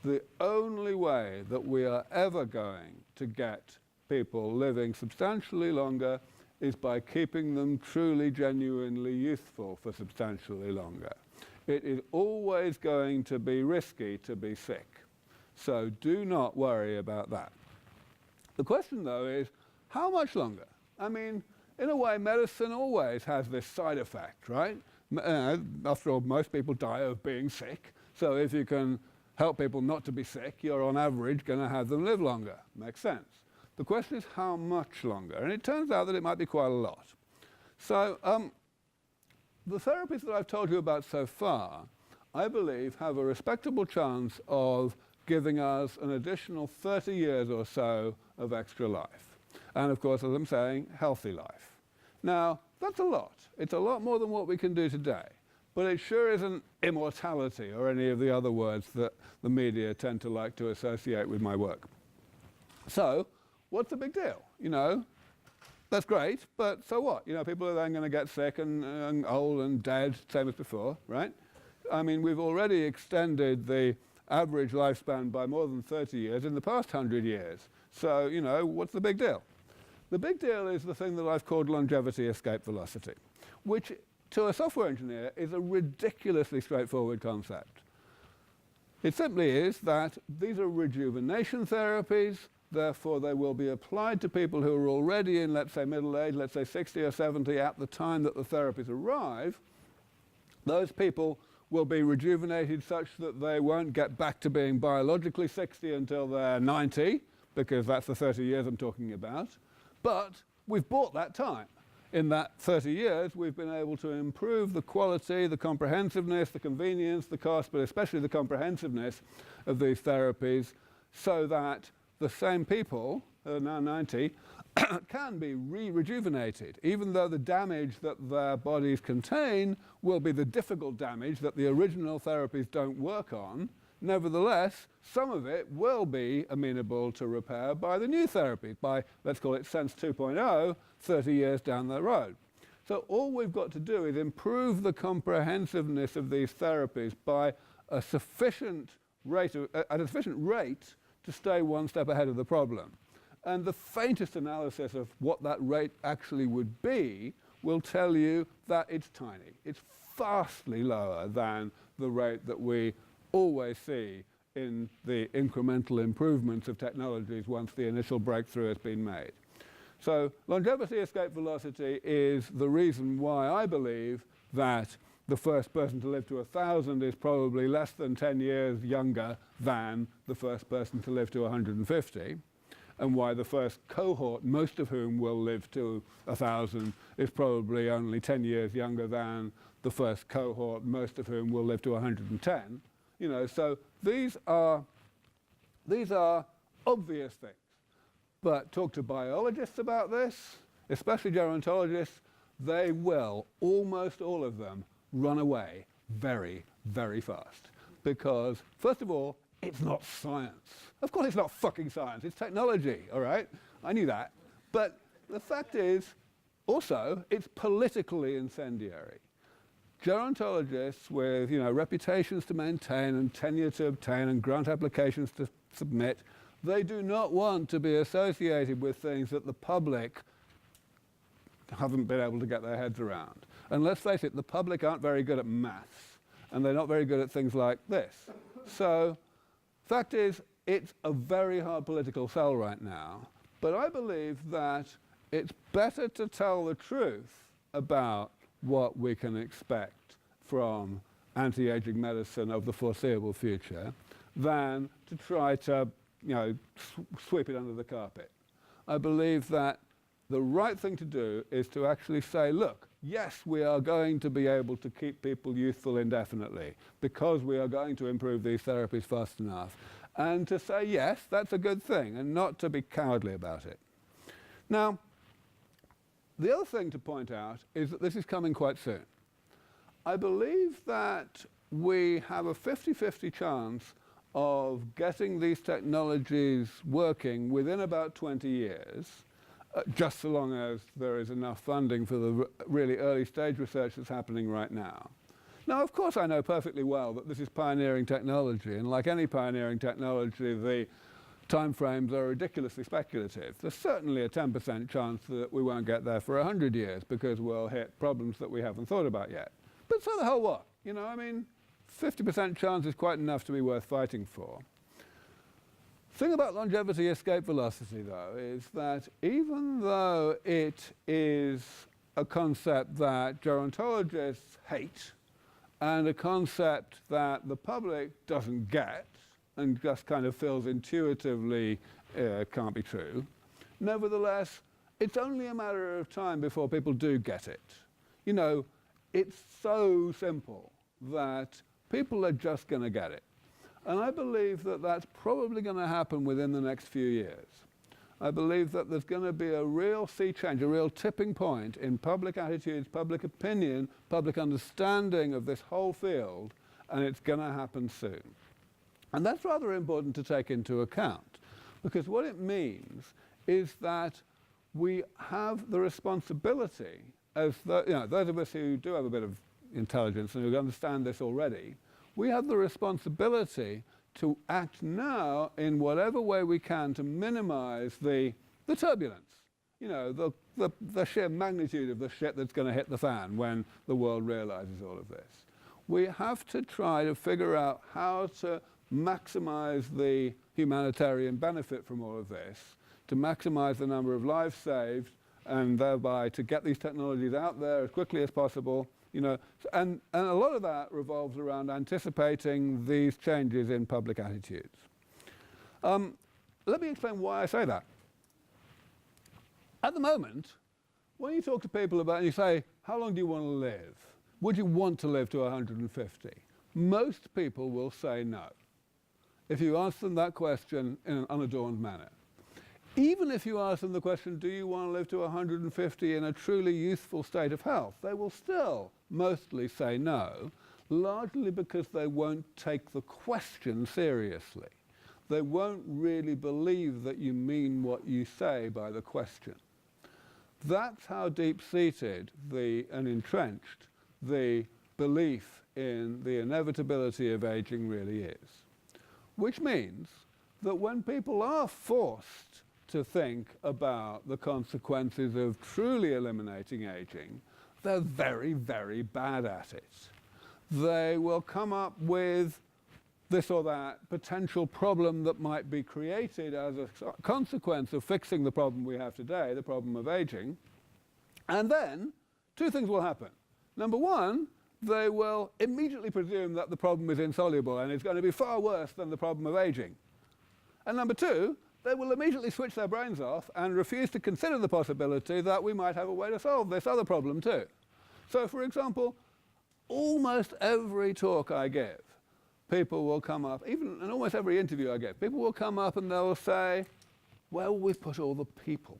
The only way that we are ever going to get people living substantially longer is by keeping them truly, genuinely youthful for substantially longer. It is always going to be risky to be sick. So do not worry about that. The question, though, is how much longer? I mean, in a way, medicine always has this side effect, right? After all, most people die of being sick. So if you can help people not to be sick, you're on average going to have them live longer. Makes sense. The question is how much longer, and it turns out that it might be quite a lot. So the therapies that I've told you about so far, I believe, have a respectable chance of giving us an additional 30 years or so of extra life. And of course, as I'm saying, healthy life. Now, that's a lot. It's a lot more than what we can do today. But it sure isn't immortality or any of the other words that the media tend to like to associate with my work. So, what's the big deal? That's great, but so what? People are then going to get sick and old and dead, same as before, right? I mean, we've already extended the average lifespan by more than 30 years in the past 100 years. So, what's the big deal? The big deal is the thing that I've called longevity escape velocity, which to a software engineer is a ridiculously straightforward concept. It simply is that these are rejuvenation therapies. Therefore, they will be applied to people who are already in, let's say, middle age, let's say 60 or 70 at the time that the therapies arrive. Those people will be rejuvenated such that they won't get back to being biologically 60 until they're 90, because that's the 30 years I'm talking about. But we've bought that time. In that 30 years, we've been able to improve the quality, the comprehensiveness, the convenience, the cost, but especially the comprehensiveness of these therapies so that the same people, who are now 90, can be rejuvenated, even though the damage that their bodies contain will be the difficult damage that the original therapies don't work on. Nevertheless, some of it will be amenable to repair by the new therapy, by, let's call it Sense 2.0, 30 years down the road. So all we've got to do is improve the comprehensiveness of these therapies by a sufficient rate, at a sufficient rate to stay one step ahead of the problem. And the faintest analysis of what that rate actually would be will tell you that it's tiny. It's vastly lower than the rate that we always see in the incremental improvements of technologies once the initial breakthrough has been made. So longevity escape velocity is the reason why I believe that the first person to live to 1,000 is probably less than 10 years younger than the first person to live to 150, and why the first cohort, most of whom will live to 1,000, is probably only 10 years younger than the first cohort, most of whom will live to 110. You know, so these are obvious things. But talk to biologists about this, especially gerontologists, they will, almost all of them, run away very, very fast. Because, first of all, it's not science. Of course it's not fucking science, it's technology, all right? I knew that. But the fact is, also, it's politically incendiary. Gerontologists with, reputations to maintain and tenure to obtain and grant applications to submit, they do not want to be associated with things that the public haven't been able to get their heads around. And let's face it, the public aren't very good at maths, and they're not very good at things like this. So, fact is, it's a very hard political sell right now, but I believe that it's better to tell the truth about what we can expect from anti-aging medicine of the foreseeable future than to try to, sweep it under the carpet. I believe that the right thing to do is to actually say, look, yes, we are going to be able to keep people youthful indefinitely because we are going to improve these therapies fast enough. And to say, yes, that's a good thing, and not to be cowardly about it. Now, the other thing to point out is that this is coming quite soon. I believe that we have a 50-50 chance of getting these technologies working within about 20 years, just so long as there is enough funding for the really early stage research that's happening right now. Now, of course, I know perfectly well that this is pioneering technology, and like any pioneering technology, the timeframes are ridiculously speculative. There's certainly a 10% chance that we won't get there for 100 years because we'll hit problems that we haven't thought about yet. But so the hell what? 50% chance is quite enough to be worth fighting for. The thing about longevity escape velocity, though, is that even though it is a concept that gerontologists hate and a concept that the public doesn't get and just kind of feels intuitively can't be true, nevertheless, it's only a matter of time before people do get it. It's so simple that people are just going to get it. And I believe that that's probably going to happen within the next few years. I believe that there's going to be a real sea change, a real tipping point in public attitudes, public opinion, public understanding of this whole field, and it's going to happen soon. And that's rather important to take into account, because what it means is that we have the responsibility, as those of us who do have a bit of intelligence and who understand this already, we have the responsibility to act now in whatever way we can to minimize the turbulence, the sheer magnitude of the shit that's going to hit the fan when the world realizes all of this. We have to try to figure out how to maximize the humanitarian benefit from all of this, to maximize the number of lives saved, and thereby to get these technologies out there as quickly as possible. And a lot of that revolves around anticipating these changes in public attitudes. Let me explain why I say that. At the moment, when you talk to people about, and you say, how long do you want to live? Would you want to live to 150? Most people will say no, if you ask them that question in an unadorned manner. even if you ask them the question, do you want to live to 150 in a truly youthful state of health, they will still mostly say no, largely because they won't take the question seriously. They won't really believe that you mean what you say by the question. That's how deep-seated and entrenched the belief in the inevitability of aging really is. Which means that when people are forced to think about the consequences of truly eliminating aging, they're very, very bad at it. They will come up with this or that potential problem that might be created as a consequence of fixing the problem we have today, the problem of aging, and then two things will happen. Number one, they will immediately presume that the problem is insoluble and is going to be far worse than the problem of aging. And number two, they will immediately switch their brains off and refuse to consider the possibility that we might have a way to solve this other problem too. So, for example, almost every talk I give, people will come up, even in almost every interview I give, people will come up and they'll say, where will we put all the people?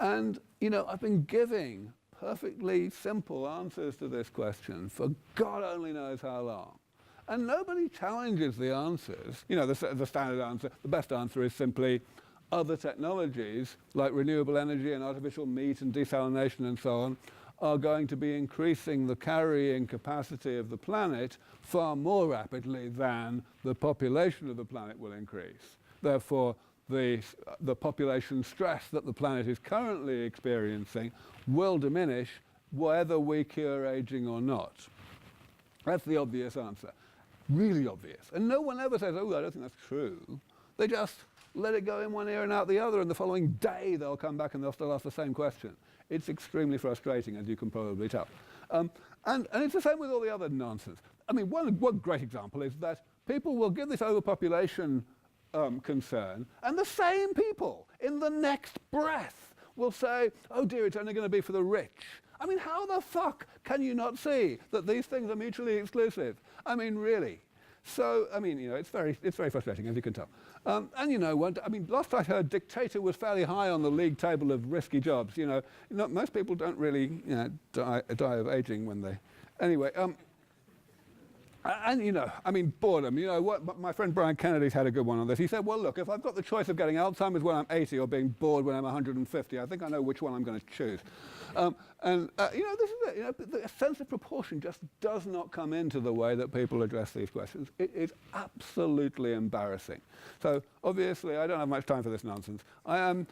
And, you know, I've been giving perfectly simple answers to this question for God only knows how long. And nobody challenges the answers. You know, the standard answer, the best answer is simply other technologies like renewable energy and artificial meat and desalination and so on are going to be increasing the carrying capacity of the planet far more rapidly than the population of the planet will increase. Therefore, the population stress that the planet is currently experiencing will diminish whether we cure aging or not. That's the obvious answer. Really obvious. And no one ever says, oh, I don't think that's true. They just let it go in one ear and out the other, and the following day they'll come back and they'll still ask the same question. It's extremely frustrating, as you can probably tell. And it's the same with all the other nonsense. I mean, one great example is that people will give this overpopulation concern, and the same people in the next breath will say, oh dear, it's only going to be for the rich. I mean, how the fuck can you not see that these things are mutually exclusive? I mean, really. So, I mean, you know, it's very frustrating, as you can tell. And, you know, last I heard, dictator was fairly high on the league table of risky jobs. You know, most people don't really, you know, die of aging when they... Anyway, and, you know, I mean, boredom. You know, my friend Brian Kennedy's had a good one on this. He said, well, look, if I've got the choice of getting Alzheimer's when I'm 80 or being bored when I'm 150, I think I know which one I'm going to choose. You know, this is it. You know, the sense of proportion just does not come into the way that people address these questions. It is absolutely embarrassing. So, obviously, I don't have much time for this nonsense. I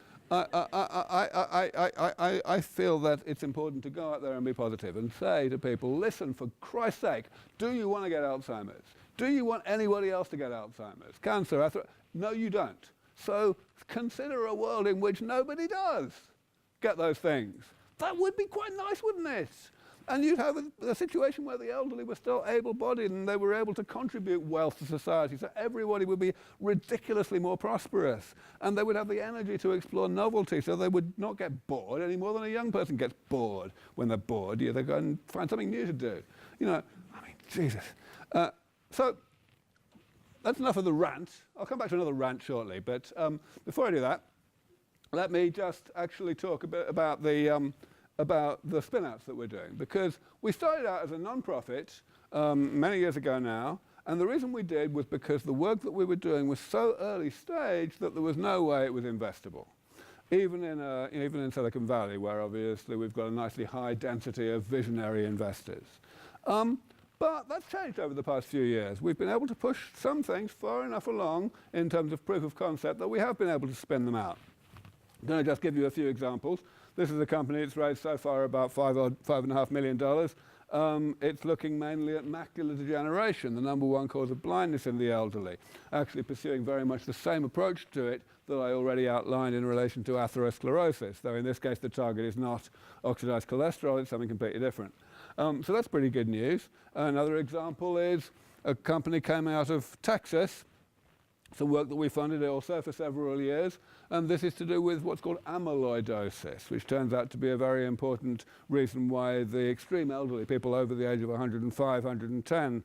feel that it's important to go out there and be positive and say to people, listen, for Christ's sake, do you want to get Alzheimer's? Do you want anybody else to get Alzheimer's? Cancer, arthritis? No, you don't. So consider a world in which nobody does get those things. That would be quite nice, wouldn't it? And you'd have a situation where the elderly were still able-bodied and they were able to contribute wealth to society, so everybody would be ridiculously more prosperous, and they would have the energy to explore novelty, so they would not get bored any more than a young person gets bored. When they're bored, they go and find something new to do. You know, I mean, Jesus. So that's enough of the rant. I'll come back to another rant shortly, but before I do that, let me just actually talk a bit about the spin-outs that we're doing, because we started out as a non-profit many years ago now, and the reason we did was because the work that we were doing was so early stage that there was no way it was investable, even in Silicon Valley, where obviously we've got a nicely high density of visionary investors. But that's changed over the past few years. We've been able to push some things far enough along in terms of proof of concept that we have been able to spin them out. I'm going to just give you a few examples. This is a company that's raised so far about $5.5 million. It's looking mainly at macular degeneration, the #1 cause of blindness in the elderly, actually pursuing very much the same approach to it that I already outlined in relation to atherosclerosis, though in this case the target is not oxidized cholesterol, it's something completely different. So that's pretty good news. Another example is a company came out of Texas, some work that we funded also for several years, and this is to do with what's called amyloidosis, which turns out to be a very important reason why the extreme elderly, people over the age of 105, 110,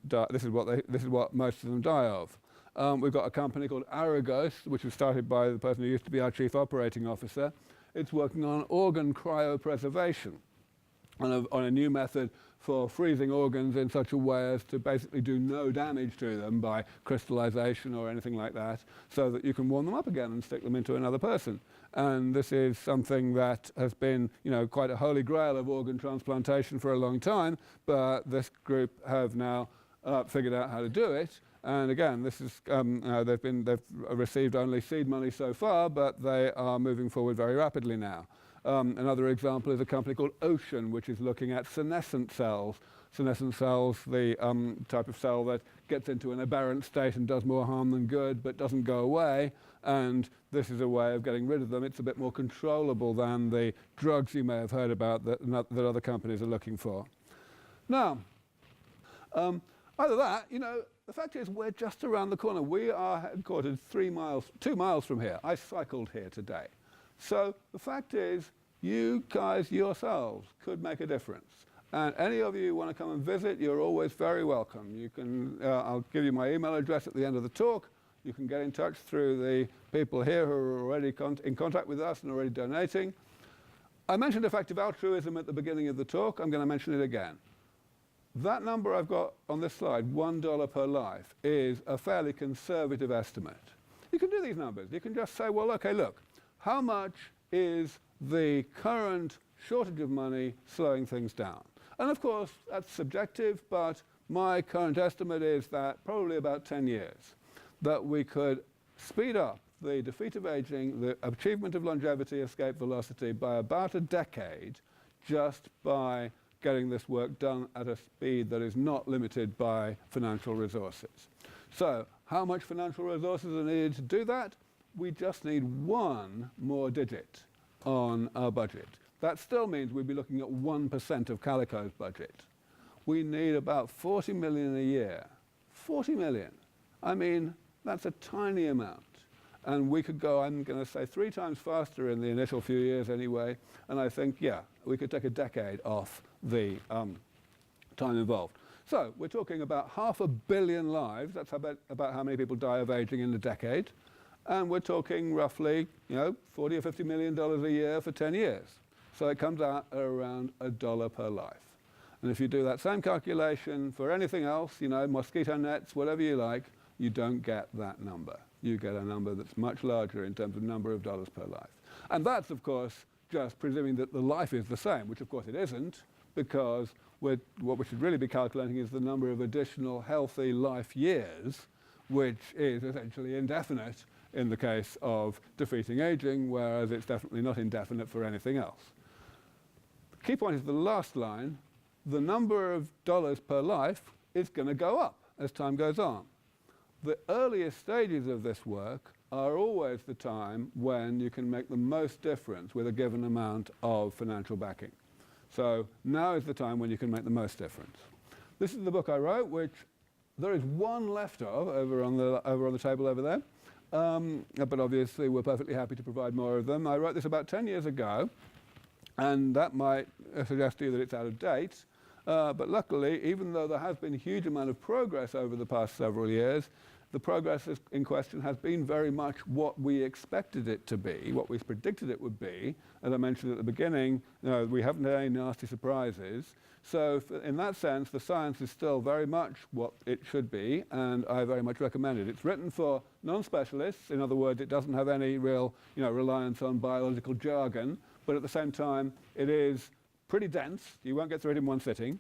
die. This is what most of them die of. We've got a company called Aragos, which was started by the person who used to be our chief operating officer. It's working on organ cryopreservation, on a new method for freezing organs in such a way as to basically do no damage to them by crystallization or anything like that, so that you can warm them up again and stick them into another person. And this is something that has been, quite a holy grail of organ transplantation for a long time, but this group have now figured out how to do it. And again, this is they've received only seed money so far, but they are moving forward very rapidly now. Another example is a company called Ocean, which is looking at senescent cells. Senescent cells, the type of cell that gets into an aberrant state and does more harm than good, but doesn't go away. And this is a way of getting rid of them. It's a bit more controllable than the drugs you may have heard about that other companies are looking for. Now, either that, the fact is we're just around the corner. We are headquartered 2 miles from here. I cycled here today. So the fact is, you guys yourselves could make a difference. And any of you who want to come and visit, you're always very welcome. You can, I'll give you my email address at the end of the talk. You can get in touch through the people here who are already in contact with us and already donating. I mentioned effective altruism at the beginning of the talk. I'm going to mention it again. That number I've got on this slide, $1 per life, is a fairly conservative estimate. You can do these numbers. You can just say, well, okay, look, how much is the current shortage of money slowing things down? And of course, that's subjective, but my current estimate is that probably about 10 years, that we could speed up the defeat of aging, the achievement of longevity, escape velocity by about a decade, just by getting this work done at a speed that is not limited by financial resources. So how much financial resources are needed to do that? We just need one more digit on our budget. That still means we'd be looking at 1% of Calico's budget. We need about 40 million a year. 40 million. I mean, that's a tiny amount. And we could go, I'm going to say, 3 times faster in the initial few years anyway. And I think, yeah, we could take a decade off the time involved. So we're talking about 500 million lives. That's about how many people die of aging in a decade. And we're talking roughly, $40 or $50 million a year for 10 years. So it comes out at around $1 per life. And if you do that same calculation for anything else, mosquito nets, whatever you like, you don't get that number. You get a number that's much larger in terms of number of dollars per life. And that's, of course, just presuming that the life is the same, which of course it isn't, because what we should really be calculating is the number of additional healthy life years, which is essentially indefinite in the case of defeating aging, whereas it's definitely not indefinite for anything else. The key point is the last line. The number of dollars per life is going to go up as time goes on. The earliest stages of this work are always the time when you can make the most difference with a given amount of financial backing. So now is the time when you can make the most difference. This is the book I wrote, which there is one left of over on the table over there. But obviously we're perfectly happy to provide more of them. I wrote this about 10 years ago, and that might suggest to you that it's out of date. But luckily, even though there has been a huge amount of progress over the past several years, the progress in question has been very much what we expected it to be, what we predicted it would be. As I mentioned at the beginning, we haven't had any nasty surprises. So in that sense, the science is still very much what it should be, and I very much recommend it. It's written for non-specialists. In other words, it doesn't have any real reliance on biological jargon, but at the same time, it is pretty dense. You won't get through it in one sitting.